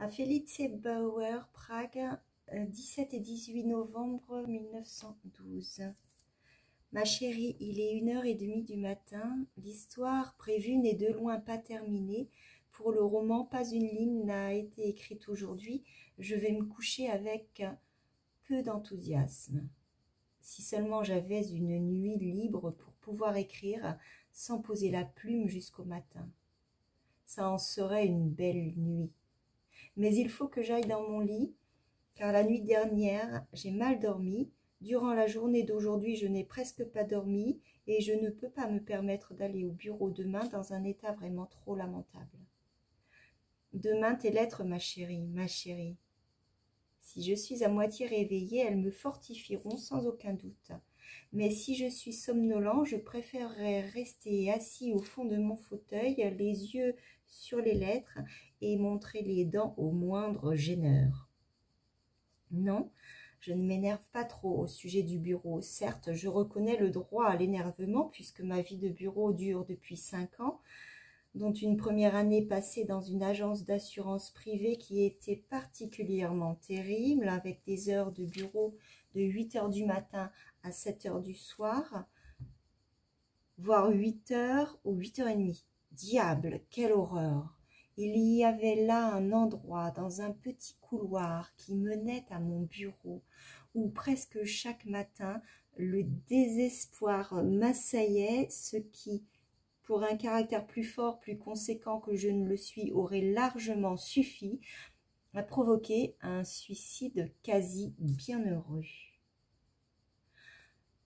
À Felice Bauer, Prague, 17 et 18 novembre 1912. Ma chérie, il est 1h30 du matin. L'histoire prévue n'est de loin pas terminée. Pour le roman, pas une ligne n'a été écrite aujourd'hui. Je vais me coucher avec peu d'enthousiasme. Si seulement j'avais une nuit libre pour pouvoir écrire sans poser la plume jusqu'au matin. Ça en serait une belle nuit. Mais il faut que j'aille dans mon lit, car la nuit dernière, j'ai mal dormi. Durant la journée d'aujourd'hui, je n'ai presque pas dormi et je ne peux pas me permettre d'aller au bureau demain dans un état vraiment trop lamentable. Demain, tes lettres, ma chérie, ma chérie. Si je suis à moitié réveillée, elles me fortifieront sans aucun doute. Mais si je suis somnolent, je préférerais rester assis au fond de mon fauteuil, les yeux sur les lettres et montrer les dents au moindre gêneur. Non, je ne m'énerve pas trop au sujet du bureau. Certes, je reconnais le droit à l'énervement puisque ma vie de bureau dure depuis 5 ans, dont une première année passée dans une agence d'assurance privée qui était particulièrement terrible, avec des heures de bureau de 8 heures du matin à 7 heures du soir, voire 8 heures ou 8h30. Diable, quelle horreur! Il y avait là un endroit dans un petit couloir qui menait à mon bureau, où presque chaque matin le désespoir m'assaillait, ce qui, pour un caractère plus fort, plus conséquent que je ne le suis, aurait largement suffi à provoquer un suicide quasi bienheureux.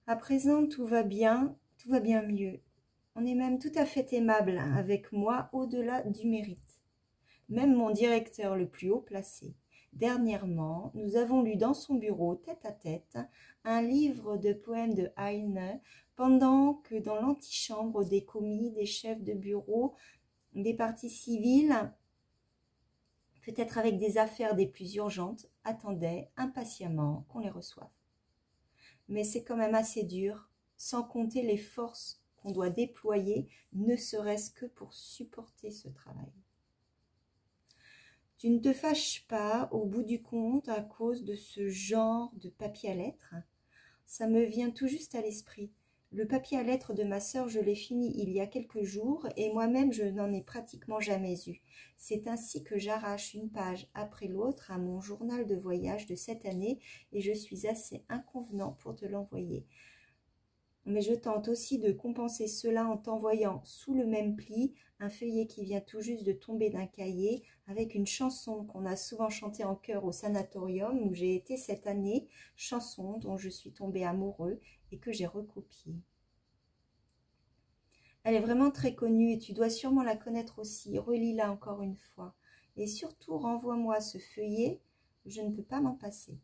À présent, tout va bien mieux. On est même tout à fait aimable avec moi au-delà du mérite. Même mon directeur le plus haut placé. Dernièrement, nous avons lu dans son bureau, tête à tête, un livre de poèmes de Heine, pendant que dans l'antichambre des commis, des chefs de bureau, des parties civiles, peut-être avec des affaires des plus urgentes, attendaient impatiemment qu'on les reçoive. Mais c'est quand même assez dur, sans compter les forces qu'on doit déployer, ne serait-ce que pour supporter ce travail. Tu ne te fâches pas, au bout du compte, à cause de ce genre de papier à lettres? Ça me vient tout juste à l'esprit. Le papier à lettres de ma sœur, je l'ai fini il y a quelques jours, et moi-même je n'en ai pratiquement jamais eu. C'est ainsi que j'arrache une page après l'autre à mon journal de voyage de cette année, et je suis assez inconvenant pour te l'envoyer. Mais je tente aussi de compenser cela en t'envoyant sous le même pli un feuillet qui vient tout juste de tomber d'un cahier avec une chanson qu'on a souvent chantée en chœur au sanatorium où j'ai été cette année, chanson dont je suis tombée amoureux et que j'ai recopiée. Elle est vraiment très connue et tu dois sûrement la connaître aussi. Relis-la encore une fois. Et surtout, renvoie-moi ce feuillet, je ne peux pas m'en passer.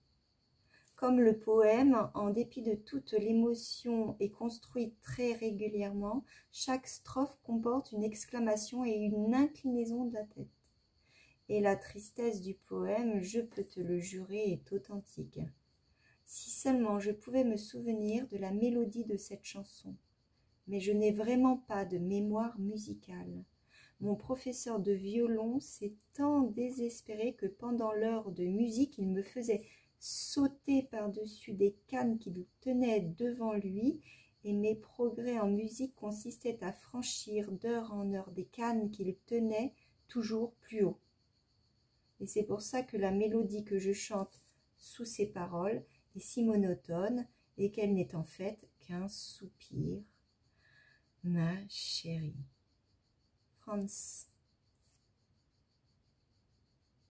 Comme le poème, en dépit de toute l'émotion est construite très régulièrement, chaque strophe comporte une exclamation et une inclinaison de la tête. Et la tristesse du poème, je peux te le jurer, est authentique. Si seulement je pouvais me souvenir de la mélodie de cette chanson. Mais je n'ai vraiment pas de mémoire musicale. Mon professeur de violon s'est tant désespéré que pendant l'heure de musique, il me faisait sauter par-dessus des cannes qu'il tenait devant lui, et mes progrès en musique consistaient à franchir d'heure en heure des cannes qu'il tenait toujours plus haut. Et c'est pour ça que la mélodie que je chante sous ces paroles est si monotone et qu'elle n'est en fait qu'un soupir. Ma chérie. Franz.